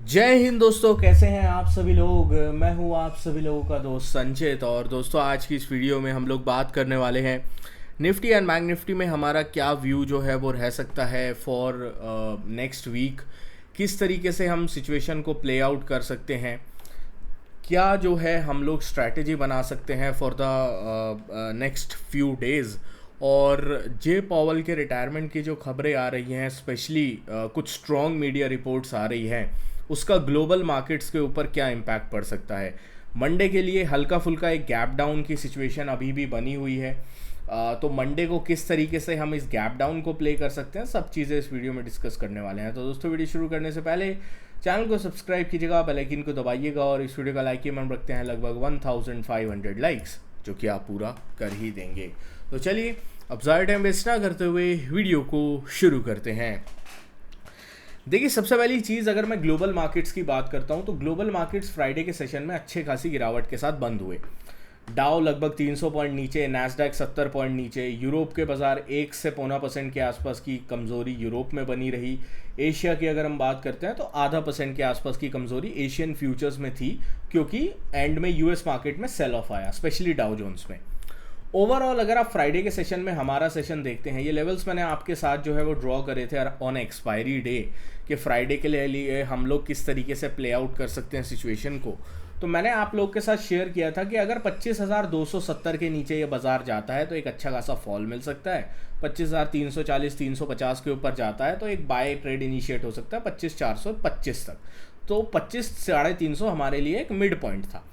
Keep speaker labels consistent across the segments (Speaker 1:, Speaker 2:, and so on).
Speaker 1: जय हिंद दोस्तों, कैसे हैं आप सभी लोग। मैं हूं आप सभी लोगों का दोस्त संचित। और दोस्तों, आज की इस वीडियो में हम लोग बात करने वाले हैं निफ्टी एंड बैंक निफ्टी में हमारा क्या व्यू जो है वो रह सकता है फॉर नेक्स्ट वीक। किस तरीके से हम सिचुएशन को प्ले आउट कर सकते हैं, क्या जो है हम लोग स्ट्रैटेजी बना सकते हैं for the next few days. और जे पॉवल के रिटायरमेंट की जो खबरें आ रही हैं, स्पेशली कुछ स्ट्रॉन्ग मीडिया रिपोर्ट्स आ रही हैं, उसका ग्लोबल मार्केट्स के ऊपर क्या इम्पैक्ट पड़ सकता है। मंडे के लिए हल्का फुल्का एक गैप डाउन की सिचुएशन अभी भी बनी हुई है। तो मंडे को किस तरीके से हम इस गैप डाउन को प्ले कर सकते हैं, सब चीज़ें इस वीडियो में डिस्कस करने वाले हैं। तो दोस्तों, वीडियो शुरू करने से पहले चैनल को सब्सक्राइब कीजिएगा, बेल आइकन को दबाइएगा और इस वीडियो का लाइक हम रखते हैं लगभग 1500 लाइक्स, जो कि आप पूरा कर ही देंगे। तो चलिए, अब ज़्यादा टाइम वेस्ट ना करते हुए वीडियो को शुरू करते हैं। देखिए, सबसे पहली चीज़, अगर मैं ग्लोबल मार्केट्स की बात करता हूं तो ग्लोबल मार्केट्स फ्राइडे के सेशन में अच्छे खासी गिरावट के साथ बंद हुए। डाउ लगभग 300 पॉइंट नीचे, नैस्डैक 70 पॉइंट नीचे। यूरोप के बाजार 1 से पौना % के आसपास की कमजोरी यूरोप में बनी रही। एशिया की अगर हम बात करते हैं तो आधा % के आसपास की कमजोरी एशियन फ्यूचर्स में थी, क्योंकि एंड में यूएस मार्केट में सेल ऑफ आया, स्पेशली डाउ जोन्स में। ओवरऑल अगर आप फ्राइडे के सेशन में हमारा सेशन देखते हैं, ये लेवल्स मैंने आपके साथ जो है वो ड्रॉ करे थे ऑन एक्सपायरी डे, कि फ्राइडे के लिए हम लोग किस तरीके से प्ले आउट कर सकते हैं सिचुएशन को। तो मैंने आप लोग के साथ शेयर किया था कि अगर 25,270 के नीचे ये बाजार जाता है तो एक अच्छा खासा फॉल मिल सकता है। 25,340 350 के ऊपर जाता है तो एक बाय ट्रेड इनिशिएट हो सकता है 25,425 तक। तो 25,350 हमारे लिए एक मिड पॉइंट था।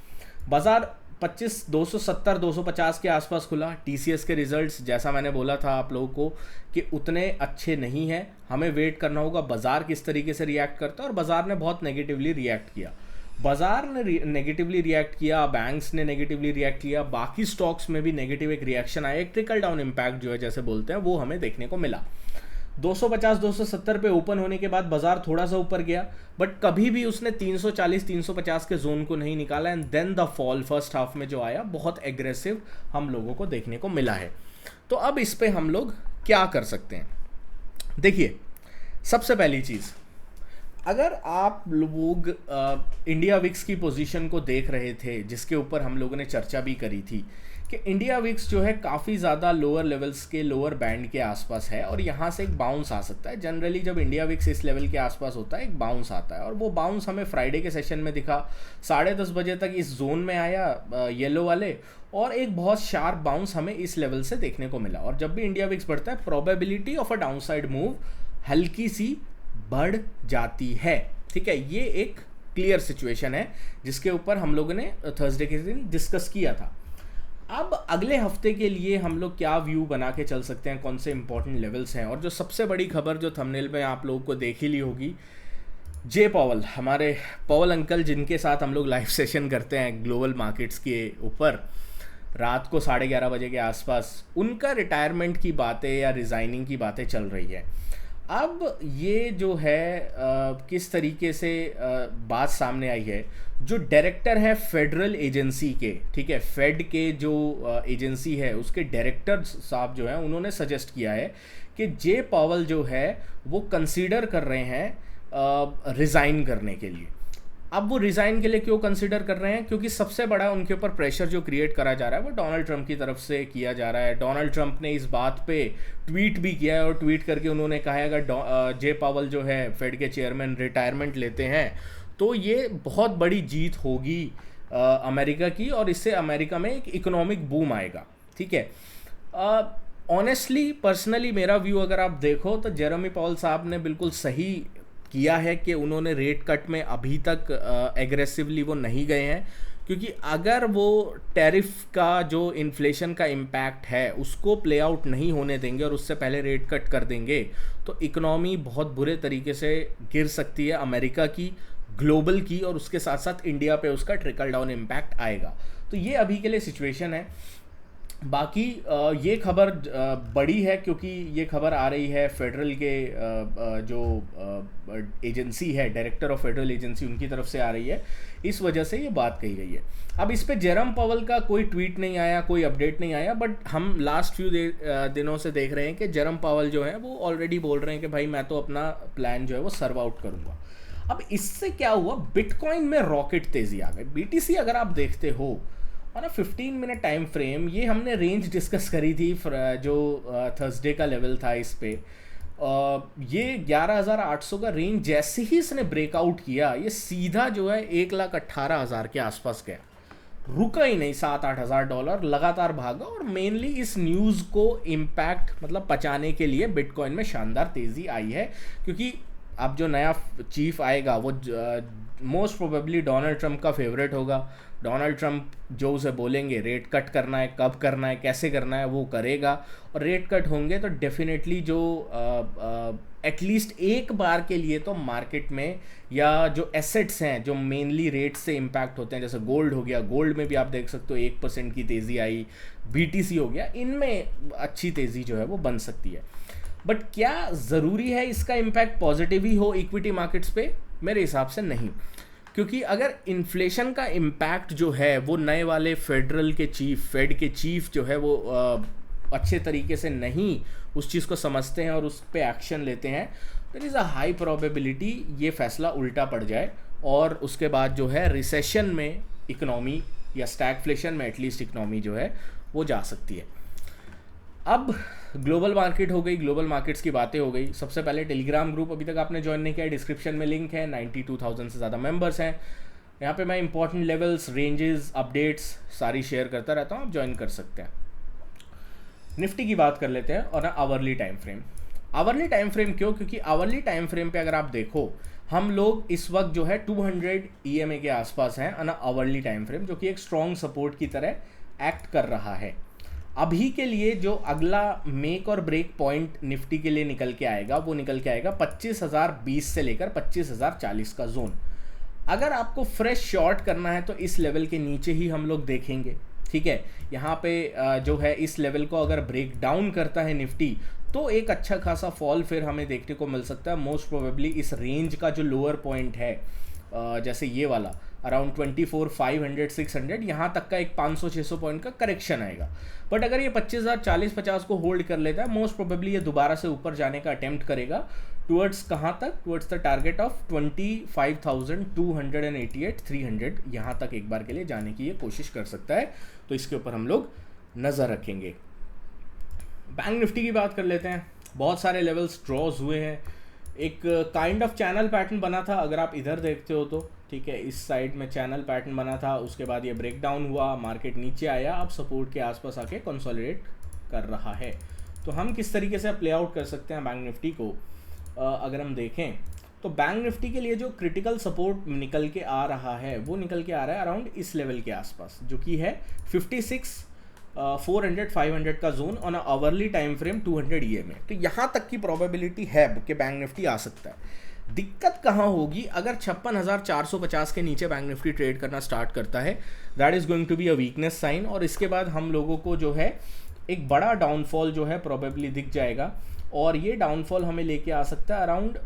Speaker 1: बाजार 25,270 250 के आसपास खुला। टीसीएस के रिजल्ट्स, जैसा मैंने बोला था आप लोगों को, कि उतने अच्छे नहीं हैं। हमें वेट करना होगा बाजार किस तरीके से रिएक्ट करता है, और बाजार ने बहुत नेगेटिवली रिएक्ट किया। बाजार ने नेगेटिवली रिएक्ट किया, बैंक्स ने नेगेटिवली रिएक्ट किया, बाकी स्टॉक्स में भी नेगेटिव एक रिएक्शन आया, एक ट्रिकल डाउन इम्पैक्ट जो है जैसे बोलते हैं, वो हमें देखने को मिला। 250 270 पे ओपन होने के बाद बाजार थोड़ा सा ऊपर गया, बट कभी भी उसने 340 350 के जोन को नहीं निकाला। And then the fall first half में जो आया, बहुत एग्रेसिव हम लोगों को देखने को मिला है। तो अब इस पे हम लोग क्या कर सकते हैं। देखिए, सबसे पहली चीज़, अगर आप लोग इंडिया विक्स की पोजीशन को देख रहे थे, जिसके ऊपर हम लोगों ने चर्चा भी करी थी, कि इंडिया विक्स जो है काफ़ी ज़्यादा लोअर लेवल्स के, लोअर बैंड के आसपास है, और यहाँ से एक बाउंस आ सकता है। जनरली जब इंडिया विक्स इस लेवल के आसपास होता है, एक बाउंस आता है, और वो बाउंस हमें फ्राइडे के सेशन में दिखा। 10:30 बजे तक इस जोन में आया येलो वाले, और एक बहुत शार्प बाउंस हमें इस लेवल से देखने को मिला। और जब भी इंडिया विक्स बढ़ता है, probability of a downside move हल्की सी बढ़ जाती है। ठीक है, ये एक क्लियर सिचुएशन है जिसके ऊपर हम लोगों ने थर्सडे के दिन डिस्कस किया था। अब अगले हफ्ते के लिए हम लोग क्या व्यू बना के चल सकते हैं, कौन से इंपॉर्टेंट लेवल्स हैं। और जो सबसे बड़ी खबर जो थंबनेल में आप लोगों को देख ही ली होगी, जे पॉवल, हमारे पॉवल अंकल, जिनके साथ हम लोग लाइव सेशन करते हैं ग्लोबल मार्केट्स के ऊपर, रात को 11:30 बजे के आसपास उनका रिटायरमेंट की बातें या रिज़ाइनिंग की बातें चल रही है। अब ये जो है किस तरीके से बात सामने आई है, जो डायरेक्टर है फेडरल एजेंसी के, ठीक है, फेड के जो एजेंसी है, उसके डायरेक्टर साहब जो हैं, उन्होंने सजेस्ट किया है कि जे पॉवल जो है वो कंसीडर कर रहे हैं रिज़ाइन करने के लिए। अब वो रिज़ाइन के लिए क्यों कंसिडर कर रहे हैं, क्योंकि सबसे बड़ा उनके ऊपर प्रेशर जो क्रिएट करा जा रहा है वो डोनाल्ड ट्रंप की तरफ से किया जा रहा है। डोनाल्ड ट्रंप ने इस बात पे ट्वीट भी किया है, और ट्वीट करके उन्होंने कहा है अगर जे पावल जो है फेड के चेयरमैन रिटायरमेंट लेते हैं तो ये बहुत बड़ी जीत होगी अमेरिका की, और इससे अमेरिका में एक इकोनॉमिक बूम आएगा। ठीक है, ऑनेस्टली पर्सनली मेरा व्यू अगर आप देखो तो जेरेमी पावल साहब ने बिल्कुल सही किया है कि उन्होंने रेट कट में अभी तक एग्रेसिवली वो नहीं गए हैं, क्योंकि अगर वो टैरिफ का जो इन्फ्लेशन का इम्पैक्ट है उसको प्ले आउट नहीं होने देंगे और उससे पहले रेट कट कर देंगे तो इकोनॉमी बहुत बुरे तरीके से गिर सकती है, अमेरिका की, ग्लोबल की, और उसके साथ साथ इंडिया पे उसका ट्रिकल डाउन इम्पैक्ट आएगा। तो ये अभी के लिए सिचुएशन है। बाकी ये खबर बड़ी है, क्योंकि ये खबर आ रही है फेडरल के जो एजेंसी है, डायरेक्टर ऑफ फेडरल एजेंसी, उनकी तरफ से आ रही है, इस वजह से ये बात कही गई है। अब इस पे जेरम पॉवल का कोई ट्वीट नहीं आया, कोई अपडेट नहीं आया, बट हम लास्ट फ्यू दिनों से देख रहे हैं कि जेरम पॉवल जो है वो ऑलरेडी बोल रहे हैं कि भाई मैं तो अपना प्लान जो है वो सर्व आउट करूँगा। अब इससे क्या हुआ, बिटकॉइन में रॉकेट तेजी आ गई। बीटीसी अगर आप देखते हो और ना 15 मिनट टाइम फ्रेम, ये हमने रेंज डिस्कस करी थी जो थर्सडे का लेवल था इस पे, ये 11,800 का रेंज जैसे ही इसने ब्रेकआउट किया, ये सीधा जो है 1,18,000 के आसपास गया, रुका ही नहीं। 7-8 हज़ार डॉलर लगातार भागा, और मेनली इस न्यूज़ को इम्पैक्ट मतलब पचाने के लिए बिटकॉइन में शानदार तेज़ी आई है, क्योंकि अब जो नया चीफ आएगा वो मोस्ट प्रोबेबली डोनाल्ड ट्रंप का फेवरेट होगा। डोनाल्ड ट्रंप जो उसे बोलेंगे रेट कट करना है, कब करना है, कैसे करना है, वो करेगा। और रेट कट होंगे तो डेफिनेटली जो एटलीस्ट एक बार के लिए तो मार्केट में, या जो एसेट्स हैं जो मेनली रेट से इम्पैक्ट होते हैं, जैसे गोल्ड हो गया, गोल्ड में भी आप देख सकते हो 1% की तेज़ी आई, बीटीसी हो गया, इनमें अच्छी तेज़ी जो है वो बन सकती है। बट क्या ज़रूरी है इसका इम्पैक्ट पॉजिटिव ही हो इक्विटी मार्केट्स पे? मेरे हिसाब से नहीं, क्योंकि अगर इन्फ्लेशन का इम्पैक्ट जो है वो नए वाले फेड के चीफ जो है वो अच्छे तरीके से नहीं उस चीज़ को समझते हैं और उस पर एक्शन लेते हैं, there is a high probability ये फैसला उल्टा पड़ जाए, और उसके बाद जो है रिसेशन में इकोनॉमी, या स्टैगफ्लेशन में एटलीस्ट इकोनॉमी जो है वो जा सकती है। अब ग्लोबल मार्केट हो गई, ग्लोबल मार्केट्स की बातें हो गई। सबसे पहले टेलीग्राम ग्रुप अभी तक आपने ज्वाइन नहीं किया है, डिस्क्रिप्शन में लिंक है, 92,000 से ज़्यादा मेंबर्स हैं। यहाँ पे मैं इंपॉर्टेंट लेवल्स, रेंजेस, अपडेट्स सारी शेयर करता रहता हूँ, आप ज्वाइन कर सकते हैं। निफ्टी की बात कर लेते हैं, और ना hourly time frame. Hourly time frame क्यों? क्योंकि आवरली टाइम फ्रेम पे अगर आप देखो, हम लोग इस वक्त जो है 200 EMA के आसपास हैं ऑन आवरली टाइम फ्रेम, जो कि एक स्ट्रॉन्ग सपोर्ट की तरह एक्ट कर रहा है। अभी के लिए जो अगला मेक और ब्रेक पॉइंट निफ्टी के लिए निकल के आएगा, वो निकल के आएगा 25,020 से लेकर 25,040 का जोन। अगर आपको फ्रेश शॉर्ट करना है तो इस लेवल के नीचे ही हम लोग देखेंगे, ठीक है। यहाँ पे जो है इस लेवल को अगर ब्रेक डाउन करता है निफ्टी, तो एक अच्छा खासा फॉल फिर हमें देखने को मिल सकता है। मोस्ट प्रोबेबली इस रेंज का जो लोअर पॉइंट है, जैसे ये वाला अराउंड 24,500 600, यहाँ तक का एक 500-600 पॉइंट का करेक्शन आएगा। बट अगर ये 25,040-50 को होल्ड कर लेता है, मोस्ट प्रोबेबली ये दोबारा से ऊपर जाने का अटेम्प्ट करेगा टुवर्ड्स कहाँ तक, टुवर्ड्स द टारगेट ऑफ 25,288 300, यहाँ तक एक बार के लिए जाने की ये कोशिश कर सकता है। तो इसके ऊपर हम लोग नज़र रखेंगे। बैंक निफ्टी की बात कर लेते हैं। बहुत सारे लेवल्स ड्रॉज हुए हैं, एक काइंड ऑफ चैनल पैटर्न बना था, अगर आप इधर देखते हो तो, ठीक है। इस साइड में चैनल पैटर्न बना था, उसके बाद ये ब्रेक डाउन हुआ, मार्केट नीचे आया, अब सपोर्ट के आसपास आके कंसोलिडेट कर रहा है। तो हम किस तरीके से प्ले आउट कर सकते हैं बैंक निफ्टी को, अगर हम देखें तो बैंक निफ्टी के लिए जो क्रिटिकल सपोर्ट निकल के आ रहा है, वो निकल के आ रहा है अराउंड इस लेवल के आसपास, जो कि है 56,400-500 का zone on hourly time frame 200 EMA। तो यहाँ तक की प्रोबेबिलिटी है कि बैंक निफ्टी आ सकता है। दिक्कत कहाँ होगी? अगर 56,450 के नीचे बैंक निफ्टी ट्रेड करना स्टार्ट करता है, that is going to be a weakness sign, और इसके बाद हम लोगों को जो है एक बड़ा डाउनफॉल जो है प्रोबेबली दिख जाएगा, और ये डाउनफॉल हमें लेके आ सकता है अराउंड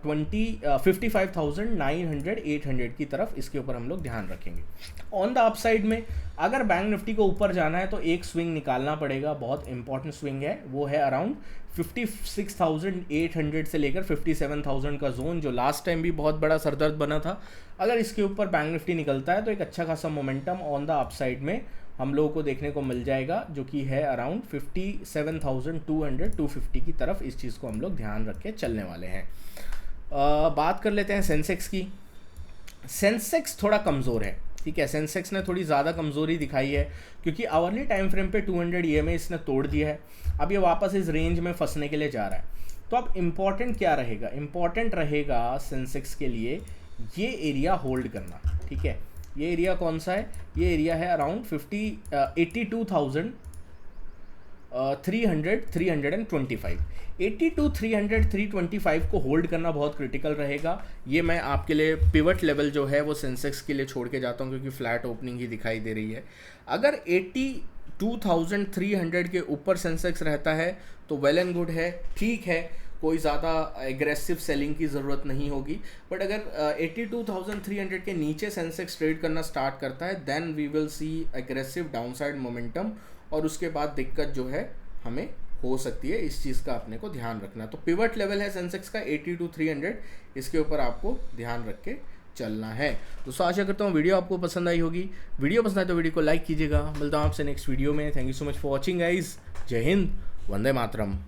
Speaker 1: 55,900-800 की तरफ। इसके ऊपर हम लोग ध्यान रखेंगे। ऑन द अपसाइड में अगर बैंक निफ्टी को ऊपर जाना है तो एक स्विंग निकालना पड़ेगा, बहुत इंपॉर्टेंट स्विंग है, वो है अराउंड 56,800 से लेकर 57,000 का जोन, जो लास्ट टाइम भी बहुत बड़ा सरदर्द बना था। अगर इसके ऊपर बैंक निफ्टी निकलता है तो एक अच्छा खासा मोमेंटम ऑन द अपसाइड में हम लोगों को देखने को मिल जाएगा, जो कि है अराउंड 57,200-250 की तरफ। इस चीज़ को हम लोग ध्यान रख के चलने वाले हैं। बात कर लेते हैं सेंसेक्स की। सेंसेक्स थोड़ा कमज़ोर है, ठीक है। सेंसेक्स ने थोड़ी ज़्यादा कमज़ोरी दिखाई है, क्योंकि आवरली टाइम फ्रेम पे 200 EMA इसने तोड़ दिया है। अब ये वापस इस रेंज में फंसने के लिए जा रहा है। तो अब इम्पॉर्टेंट क्या रहेगा? इम्पॉर्टेंट रहेगा सेंसेक्स के लिए ये एरिया होल्ड करना, ठीक है। ये एरिया कौन सा है? ये एरिया है अराउंड 82,300 325। 82,300-325 को होल्ड करना बहुत क्रिटिकल रहेगा। ये मैं आपके लिए पिवट लेवल जो है वो सेंसेक्स के लिए छोड़ के जाता हूँ, क्योंकि फ्लैट ओपनिंग ही दिखाई दे रही है। अगर 82,300 के ऊपर सेंसेक्स रहता है तो वेल एंड गुड है, ठीक है, कोई ज़्यादा एग्रेसिव सेलिंग की ज़रूरत नहीं होगी। बट अगर 82,300 के नीचे सेंसेक्स ट्रेड करना स्टार्ट करता है, then we will see aggressive downside momentum, और उसके बाद दिक्कत जो है हमें हो सकती है, इस चीज़ का अपने को ध्यान रखना। तो पिवट लेवल है सेंसेक्स का 80 to 300, इसके ऊपर आपको ध्यान रख के चलना है। दोस्तों आशा करता हूँ वीडियो आपको पसंद आई होगी। वीडियो पसंद आए तो वीडियो को लाइक कीजिएगा। मिलता हूँ आपसे नेक्स्ट वीडियो में। Thank you so much for watching guys. जय हिंद, वंदे मातरम।